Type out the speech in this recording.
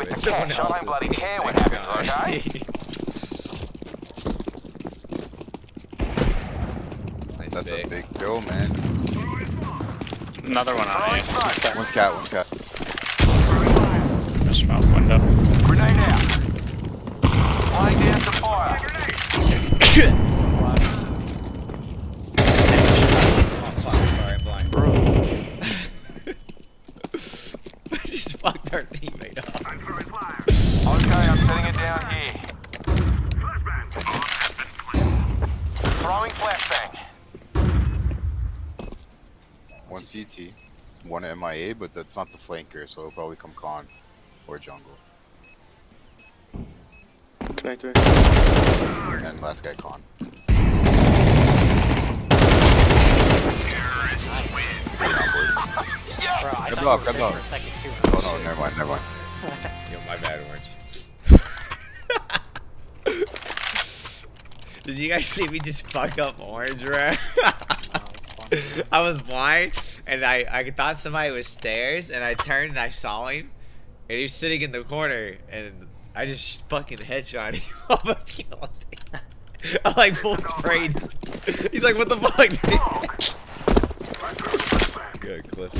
with It's the someone cash. I don't else's bloody team care what next happens, round. okay? Nice That's pick. a big kill, man. Another one on A. Smoke. One's cat, one's cat. Smoke window. Grenade out. Laying down some fire. Oh fuck, sorry, I'm blind. I just fucked our teammate up. Okay, I'm setting it down here. Throwing flashbang. One CT, one MIA, but that's not the flanker, so it'll probably come con or jungle. Connect. And last guy con. Yeah, boys. Bro, I Good thought luck, you good were luck. for a second too. Oh no, never mind, never mind. Yo, my bad, Orange. Did you guys see me just fuck up Orange, right? Oh, it's fun. I was blind, and I thought somebody was stairs, and I turned and I saw him, and he was sitting in the corner, and I just fucking headshot him, almost killed him. I like full sprayed. He's like, what the fuck? Good, Cliff.